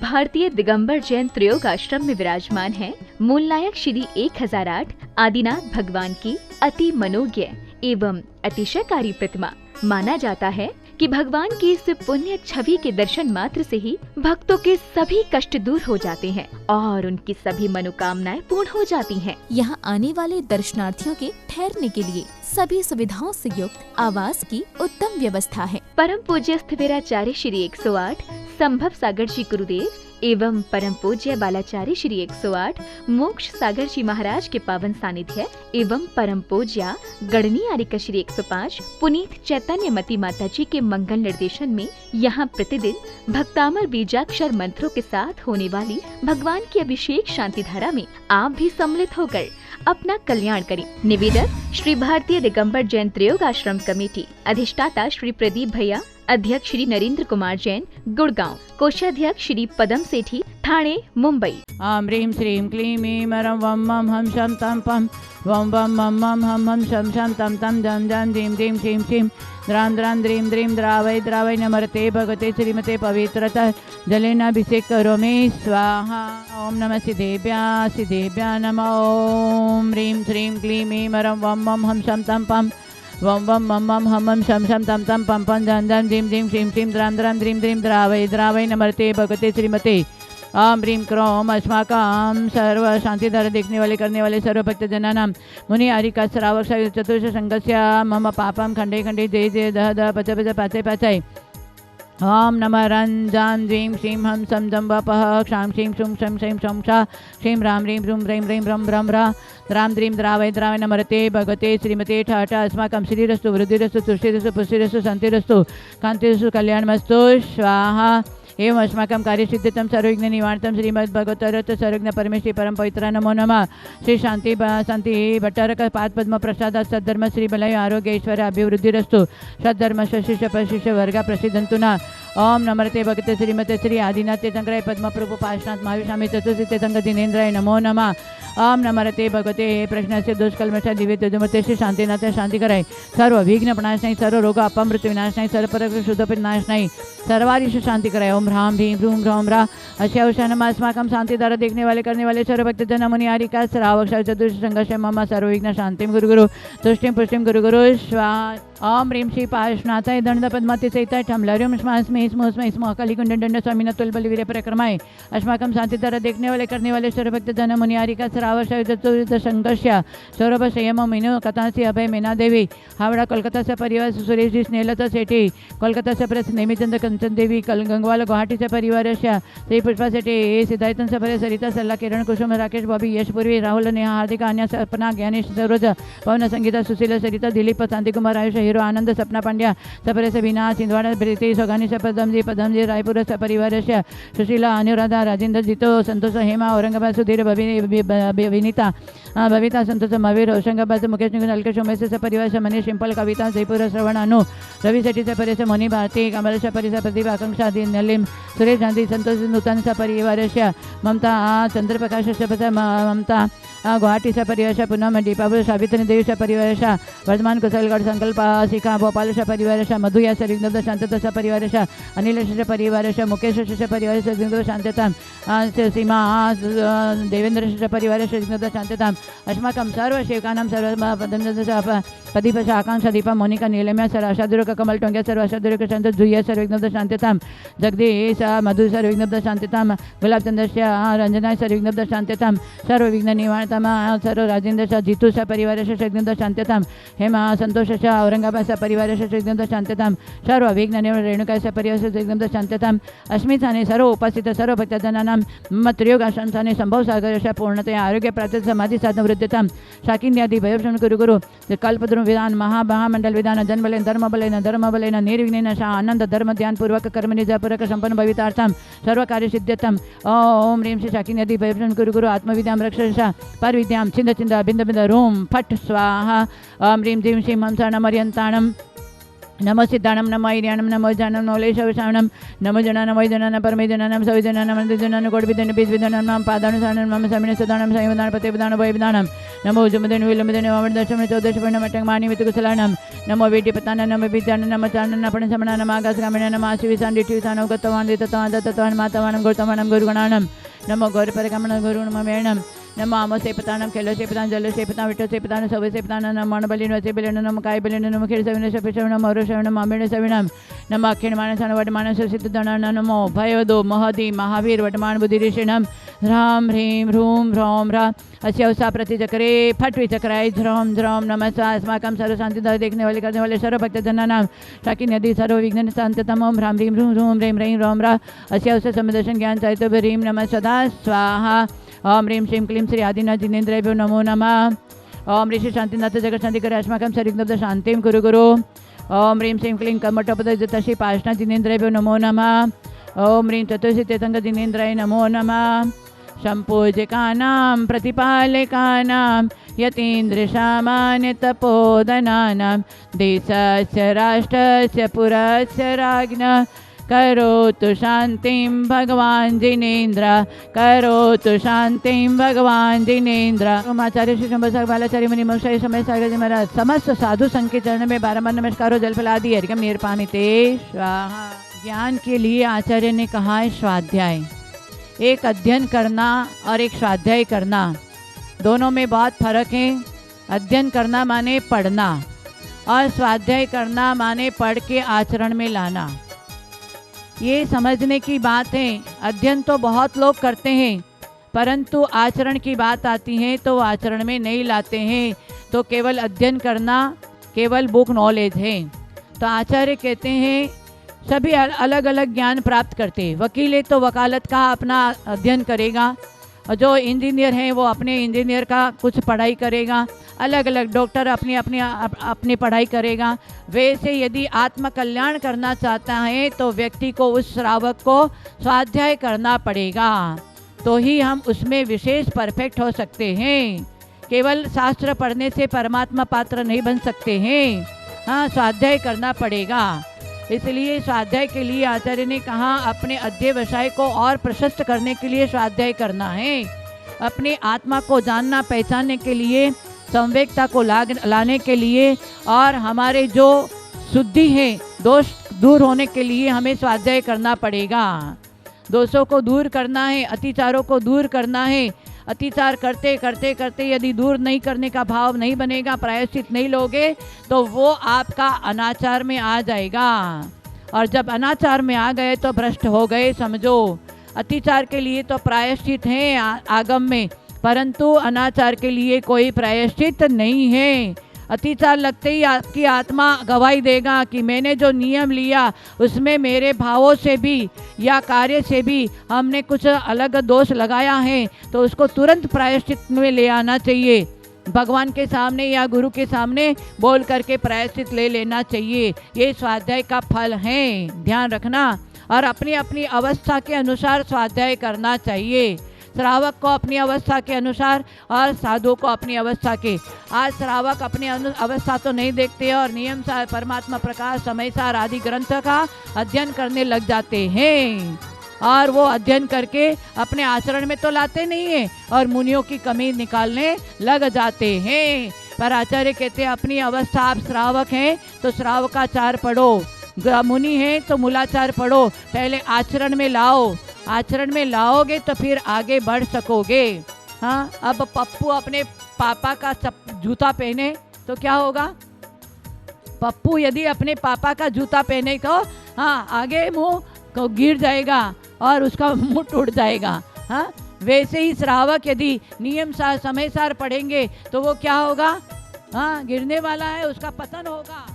भारतीय दिगंबर जैन त्रयोग आश्रम में विराजमान है मूलनायक श्री 1008 आदिनाथ भगवान की अति मनोज्ञ एवं अतिशयकारी प्रतिमा। माना जाता है कि भगवान की इस पुण्य छवि के दर्शन मात्र से ही भक्तों के सभी कष्ट दूर हो जाते हैं और उनकी सभी मनोकामनाएं पूर्ण हो जाती हैं। यहाँ आने वाले दर्शनार्थियों के ठहरने के लिए सभी सुविधाओं से युक्त आवास की उत्तम व्यवस्था है। परम पूज्य स्थिविराचार्य श्री 108 संभव सागर जी गुरुदेव एवं परम पूज्य बालाचार्य श्री 108 मोक्ष सागर जी महाराज के पावन सानिध्य एवं परम पूज्य गणनी आर्यका श्री 105 पुनीत चैतन्य मती माता जी के मंगल निर्देशन में यहाँ प्रतिदिन भक्तामर बीजाक्षर मंत्रों के साथ होने वाली भगवान की अभिषेक शांति धारा में आप भी सम्मिलित होकर अपना कल्याण करें। निवेदक श्री भारतीय दिगंबर जैन त्रयोग आश्रम कमेटी, अधिष्ठाता श्री प्रदीप भैया, अध्यक्ष श्री नरेंद्र कुमार जैन गुड़गांव, कोषाध्यक्ष श्री पदम सेठी ठाणे मुंबई। आम ह्रीं श्रीं क्लीं ऐं मरं वं मं हम शं तं पं वं वं मं मं हम शं शं तं तं जं जं धीं धीं क्षीं क्षीं द्रां द्रां द्रीं द्रीं द्रावै द्रावै नमर्ते भगते श्रीमते पवित्रतः जलेनाभिषेक करोमि स्वाहा। ओम नमः सिद्धेभ्यः नमः। ओम ह्रीं श्रीं क्लीं ऐं मरं वं मं हम शं तं पं वं वं मं मं हम शं शं तं तं पं पं जं जं धीं धीं क्षीं क्षीं द्रां द्रां द्रीं द्रीं द्रावै द्रावै नमर्ते भगते श्रीमते। ओम ह्रीं क्रोम अस्माकं सर्व शांतिधारा देखने वाले करने वाले सर्व भक्त जनानां मुनि हरिका श्रावक चतुर्थ संगस्य मम पापम खंडे खंडे जय जय दह दह पच पच पाचय पाचय। ओम नमः रंजां द्वीं श्रीं हम सं जं वपः क्षां क्षीं क्षुं क्षं क्षं क्षं क्षा क्षीं रां ह्रीं ह्रूं ह्रैं ह्रैं ह्रं ह्रं ह्रा द्रां द्रीं द्रावै द्रावै नमर्ते भगते श्रीमते ठाठ अस्माकं श्रीरस्तु वृद्धिरस्तु तुष्टिरस्तु पुष्टिरस्तु शान्तिरस्तु कान्तिरस्तु कल्याणमस्तु स्वाहा। एवं अस्माकं कार्यसिद्धितं सर्वविघ्न निवारणं श्रीमद्भगवतरथ सर्वज्ञ परमेश्वरी परम पवित्र नमो नमः। श्री शांति भट्टारक पाद पद्म प्रसाद सद्धर्म श्री बलय आरोग्य ऐश्वर्य अभिवृद्धिरस्तु सद्धर्म शिष्य प्रशिष्य वर्ग प्रसिद्धंतु न। ओम नमर्ते भगते श्रीमते श्री आदिनाथ तीर्थंकराय पद्म प्रभु पार्श्वनाथ महावीर चतुर्थी तीर्थंकर दिनेन्द्राय नमो नमः। ओम नमर्ते भगवते प्रश्न से दुष्कल्मषा दिव्य तेजोमते श्री शांतिनाथ शांति कराय सर्व विघ्न प्रणाश नहीं सर्व रोग अपमृत्यु विनाश नहीं सर्व पर शुद्ध नाश नहीं सर्वारिश शांति कराय। ओम ह्रां ह्रीं ह्रूं ह्रौं ह्रा अश्यावशानम अस्माकं शांतिधारा देखने वाले करने वाले सर्व भक्त जन मुनि हरिका श्रावक चतुर्थ संघर्ष मम सर्व विघ्न शांतिं गुरु गुरु तुष्टिं पुष्टिं गुरु गुरु स्वाहा। ओम ह्रीं श्री पार्श्वनाथाय दंड पद्माति सहिताय ठमलर्यं स्मस्मै स्मोस्मै स्म अकालिकुंड दंड स्वामिन तुलबल वीर पराक्रमाय अस्माकं शांतिधारा देखने वाले करने वाले सर्व भक्त जन मुनि हरिका श्रावक चतुर्थ संघर्ष सौरभ संयम मीनू कथा से अभय मीना देवी हावड़ा कोलकाता से परिवार सुरेश जी स्नेहलता सेठी कोलकाता से प्रेस नेमिचंद कंचन देवी गंगवाल गुवाहाटी से परिवार श्री पुष्पा सेठी सिद्धार्थन से सरिता सल्ला किरण कुसुम राकेश बॉबी यश पूर्वी राहुल नेहा हार्दिक अन्य सपना ज्ञानेश सरोज पवन संगीता सुशीला सरिता दिलीप शांति कुमार आयुष हीरो आनंद सपना पांड्या सपरे से विना सिंधवाड़ा प्रीति सोगानी से पदम जी रायपुर से परिवार सुशीला अनुराधा राजेंद्र जीतो संतोष हेमा औरंगाबाद सुधीर विनीता बबीता संतोष महावीर होशंगाबाद मुकेश निकुंज अलकेश उमेश से परिवार से मनीष सिंपल कविता जयपुर श्रवण अनु रवि सेठी से परिवार से मोनी भारती कमल से परिवार प्रदीप आकांक्षा नलिम सुरेश गांधी संतोष नूतन से परिवार ममता चंद्रप्रकाश से ममता गुवाहाटी से परिवार पूनम दीपावली सावित्री देवी से परिवार वर्धमान कुशलगढ़ संकल्प शिखा भोपाल से परिवार मधुया से विघ्न शांतता से परिवार अनिल से परिवार मुकेश से परिवार से विघ्न शांतता सीमा देवेंद्र से परिवार से विघ्न शांतता अस्माकं सर्व सेवकानां सर्व प्रदीप से आकांक्षा दीपा मोनिका नीलम्या सर आशादुर्ग कमल टोंग्या सर्व आशादुर्ग शांत जुया सर विघ्न शांतता जगदीश मधु सर विघ्न शांतता गुलाबचंद्र रंजना सर विघ्न शांतता सर्व विघ्न निवारणतमा सर्व राजेंद्र जीतू स परिवार से विघ्न शांतता हेमा संतोष औरंगाबाद से परिवार से विघ्न शांतता सर्व विघ्न निवारण रेणुका से परिवार से विघ्न शांतता अस्मिता ने सर्व उपस्थित सर्व भक्तजनानां मम त्रयोग आश्रमस्थाने संभव सागर पूर्णतया आरोग्य प्राप्त समाधि साधन वृद्धिता शाकिन्यादि भयभूषण गुरु गुरु कल्पद्रुम विधान महामंडल विधान धर्म बलेन निर्विघ्नेन आनंद धर्म ध्यान पूर्वक कर्म निजपूर्वक संपन्न भवितार्थम सर्व कार्य सिद्ध्यर्थम। ओम ह्रीं श्री शाकिन्यादि भयभूषण गुरु गुरु आत्मविद्यां रक्षसा पर विद्यां छिंद छिंद बिंद बिंद रूम फट स्वाहा। ओम ह्रीं श्रीं हम शरणमर्यन्ताणं नमो सिद्धाणम नमो ईर्याणम नमो जानम नवलेशवशाणम नमो जनानम वैजनान परमे जनानम सविजनानम अंतजनान कोटिविदन बीजविदनम नम पादानुसारणम नम समिने सदानम संविधान पतिविधान भयविधानम नमो जुमदन विलंबदन वामदशम चौदश परिणमटं मानि वितकुशलानम नमो वीर्यपतान नमो विद्यान नमो चानन आपण समना नम आकाशगामिन नम आशिविसान दिठिविसान गतवान दितवान दत्तवान मातवान गुरुतवान गुरुगणानम नमो गौरपरगमन गुरुणममेणम नमो आमोसेपतानम खेलोसेपतान जलोसेपतान विठोसेपतान सवसेपतान नम मणबलिन वसेबलिन नम कायबलिन नम खीरसविन सपिशवनम औरशवनम अमिण सविनम नम अखिण मानसन वडमान सिद्धधन नमो भयोदो महदी महावीर वडमान बुद्धिऋषिणम ह्राम ह्रीं ह्रूं ह्रौं ह्रा अस्यवसा प्रतिचक्रे फट्वी चक्राय ध्रौं ध्रौं नमस्ते अस्माकं सर्व शांतिदा देखने वाले करने वाले सर्व भक्त जनानाम शाकिन नदी सर्व विघ्न शांततम ओम ह्राम ह्रीं ह्रूं ह्रूं ह्रीं ह्रीं ह्रौं ह्रा अस्यवसा समदर्शन ज्ञान साहित्य ह्रीं नमः सदा स्वाहा ओम ह्रीं श्रीं क्लीं श्री आदिनाथ जिनेन्द्रेभ्यो नमो नमः ओम ऋषि शांतिनाथ जगत शांति करे अस्माकं शरीरं शांतिं कुरु गुरु ओम ह्रीं श्रीं क्लीं कमटपदजतश्री पार्ष्ण जिनेन्द्रेभ्यो नमो नमः ओम ह्रीं चतुर्षि तीर्थंकर जिनेन्द्राय नमो नमः संपूज्यकानां प्रतिपालकानां यतीन्द्रसामान्य तपोधनानां देशस्य राष्ट्रस्य पुरस्य राज्ञः करोतु शांतिं भगवान जिनेन्द्र करोतु शांतिं भगवान जिनेन्द्र। आचार्य श्री शंभर बालाचार्य मुनि मोक्षाय समय सागर जी महाराज समस्त साधु संघ के चरण में बारंबार नमस्कारो जलफलादि अर्घ्यम निर्पामिते स्वाहा। ज्ञान के लिए आचार्य ने कहा है स्वाध्याय, एक अध्ययन करना और एक स्वाध्याय करना, दोनों में बहुत फर्क है। अध्ययन करना माने पढ़ना और स्वाध्याय करना माने पढ़ के आचरण में लाना। ये समझने की बात है। अध्ययन तो बहुत लोग करते हैं, परंतु आचरण की बात आती है तो आचरण में नहीं लाते हैं। तो केवल अध्ययन करना केवल बुक नॉलेज है। तो आचार्य कहते हैं सभी अलग अलग ज्ञान प्राप्त करते हैं। वकील है तो वकालत का अपना अध्ययन करेगा, और जो इंजीनियर हैं वो अपने इंजीनियर का कुछ पढ़ाई करेगा, अलग अलग डॉक्टर अपनी पढ़ाई करेगा। वैसे यदि आत्म कल्याण करना चाहता है तो व्यक्ति को उस श्रावक को स्वाध्याय करना पड़ेगा, तो ही हम उसमें विशेष परफेक्ट हो सकते हैं। केवल शास्त्र पढ़ने से परमात्मा पात्र नहीं बन सकते हैं। हाँ, स्वाध्याय करना पड़ेगा। इसलिए स्वाध्याय के लिए आचार्य ने कहा अपने अध्यवसाय को और प्रशस्त करने के लिए स्वाध्याय करना है। अपने आत्मा को जानना पहचानने के लिए, संवेकता को लाने के लिए और हमारे जो शुद्धि है, दोष दूर होने के लिए हमें स्वाध्याय करना पड़ेगा। दोषों को दूर करना है, अतिचारों को दूर करना है। अतिचार करते करते करते यदि दूर नहीं करने का भाव नहीं बनेगा, प्रायश्चित नहीं लोगे, तो वो आपका अनाचार में आ जाएगा। और जब अनाचार में आ गए तो भ्रष्ट हो गए समझो। अतिचार के लिए तो प्रायश्चित है आगम में, परंतु अनाचार के लिए कोई प्रायश्चित नहीं है। अतिचार लगते ही आपकी आत्मा गवाही देगा कि मैंने जो नियम लिया उसमें मेरे भावों से भी या कार्य से भी हमने कुछ अलग दोष लगाया है, तो उसको तुरंत प्रायश्चित में ले आना चाहिए। भगवान के सामने या गुरु के सामने बोल करके प्रायश्चित ले लेना चाहिए। ये स्वाध्याय का फल है, ध्यान रखना। और अपनी अपनी अवस्था के अनुसार स्वाध्याय करना चाहिए। श्रावक को अपनी अवस्था के अनुसार और साधु को अपनी अवस्था के। आज श्रावक अपनी अवस्था तो नहीं देखते और नियम सार, परमात्मा प्रकाश, समय सार आदि ग्रंथ का अध्ययन करने लग जाते हैं, और वो अध्ययन करके अपने आचरण में तो लाते नहीं है और मुनियों की कमी निकालने लग जाते हैं। पर आचार्य कहते हैं अपनी अवस्था, आप श्रावक हैं तो श्रावकाचार पढ़ो, मुनि हैं तो मूलाचार पढ़ो। पहले आचरण में लाओ, आचरण में लाओगे तो फिर आगे बढ़ सकोगे। हाँ, अब पप्पू अपने पापा का जूता पहने तो क्या होगा? पप्पू यदि अपने पापा का जूता पहने तो हाँ, आगे मुंह को गिर जाएगा और उसका मुंह टूट जाएगा। हाँ, वैसे ही श्रावक यदि नियम सार, समय सार पढ़ेंगे तो वो क्या होगा? हाँ, गिरने वाला है, उसका पतन होगा।